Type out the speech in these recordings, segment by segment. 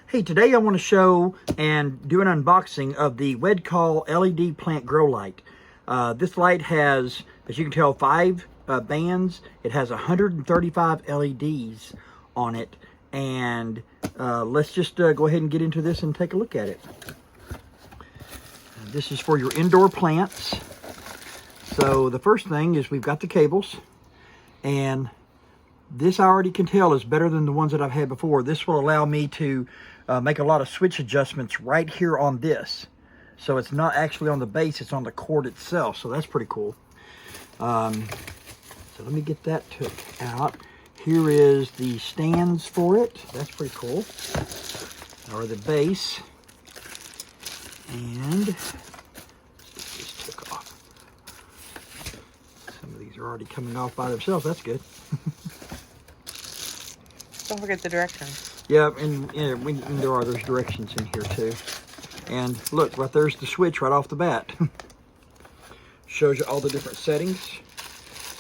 Hey, today I want to show and do an unboxing of the WEDCOL LED plant grow light. This light has, as you can tell, 5 bands. It has 135 LEDs on it. And let's just go ahead and get into this and take a look at it. This is for your indoor plants. So the first thing is we've got the cables, and this I already can tell is better than the ones that I've had before. This will allow me to make a lot of switch adjustments right here on this. So it's not actually on the base, it's on the cord itself. So that's pretty cool. So let me get that took out. Here is the stands for it. That's pretty cool. Or the base. And this took off. Some of these are already coming off by themselves. That's good. Don't forget the directions. Yeah, and there are those directions in here too. And look, right there's the switch right off the bat. Shows you all the different settings.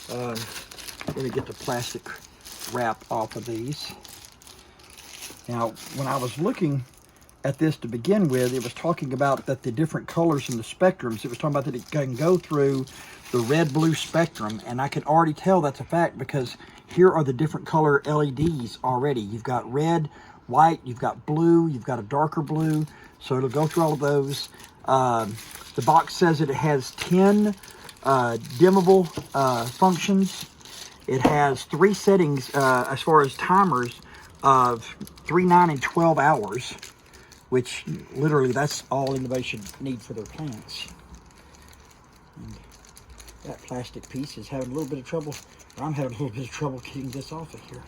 Let me get the plastic wrap off of these. Now, when I was looking at this to begin with, it was talking about that the different colors in the spectrums, it was talking about that it can go through the red-blue spectrum, and I can already tell that's a fact because here are the different color LEDs already. You've got red, white, you've got blue, you've got a darker blue, so it'll go through all of those. The box says that it has 10 dimmable functions. It has 3 settings as far as timers of 3, 9, and 12 hours, which literally that's all anybody should need for their plants. And that plastic piece is having a little bit of trouble. I'm having a little bit of trouble getting this off of here.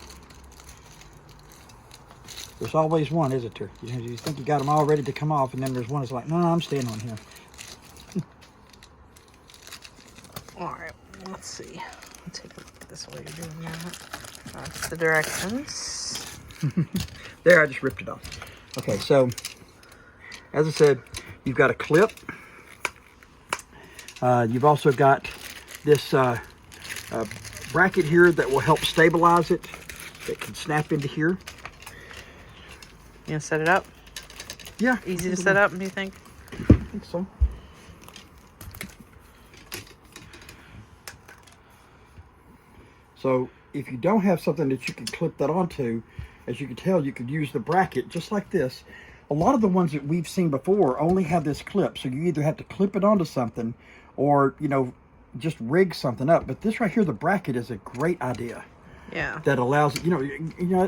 There's always one, isn't there? You think you got them all ready to come off, and then there's one that's like, no, I'm staying on here. All right, let's see. I'll take a look at this while you're doing that. That's the directions. There, I just ripped it off. Okay, so as I said, you've got a clip. You've also got this bracket here that will help stabilize it. That can snap into here. You gonna set it up? Yeah. Easy to set up, do you think? I think so. So if you don't have something that you can clip that onto, as you can tell, you could use the bracket just like this. A lot of the ones that we've seen before only have this clip, so you either have to clip it onto something or, you know, just rig something up. But this right here, the bracket, is a great idea. Yeah. That allows, you know,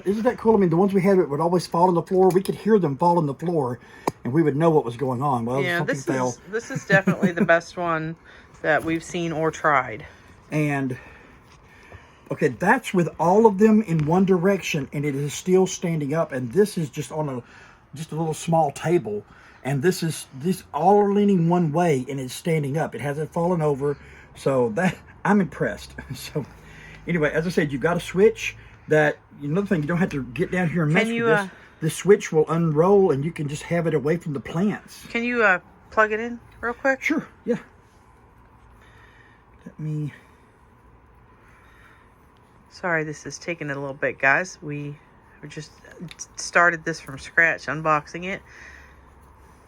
isn't that cool? I mean, the ones we had, it would always fall on the floor. We could hear them fall on the floor, and we would know what was going on. Well, yeah, something fell. This is definitely the best one that we've seen or tried. And okay, that's with all of them in one direction, and it is still standing up. And this is just on a little small table, and this all are leaning one way, and it's standing up. It hasn't fallen over, so that I'm impressed. So anyway, as I said, you've got a switch that, another thing, you don't have to get down here and mess with this. The switch will unroll, and you can just have it away from the plants. Can you plug it in real quick? Sure, yeah. Let me... Sorry, this is taking it a little bit, guys. We just started this from scratch, unboxing it,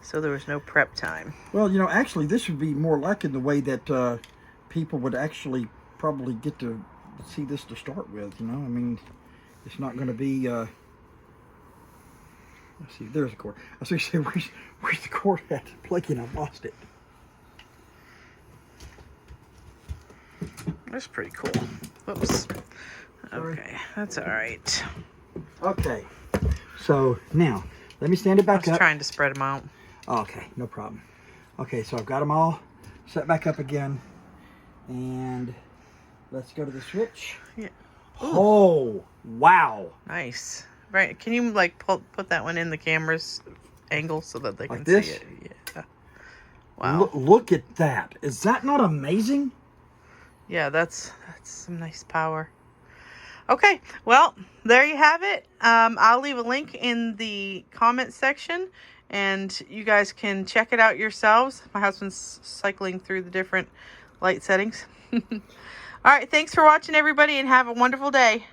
so there was no prep time. Well, you know, actually, this would be more like in the way that people would actually probably get to see this to start with, you know? I mean, it's not going to be... let's see, there's a cord. I was going to say, where's the cord at? Plugging, I lost it. That's pretty cool. Whoops. Okay, that's all right. Okay, so now let me stand it back up. I was trying to spread them out. Okay, no problem. Okay, so I've got them all set back up again, and let's go to the switch. Yeah. Oh, wow! Nice. Right? Can you like put that one in the camera's angle so that they like can this? See it? Yeah. Wow. Look at that! Is that not amazing? Yeah, that's some nice power. Okay, well, there you have it. I'll leave a link in the comment section, and you guys can check it out yourselves. My husband's cycling through the different light settings. All right, thanks for watching, everybody, and have a wonderful day.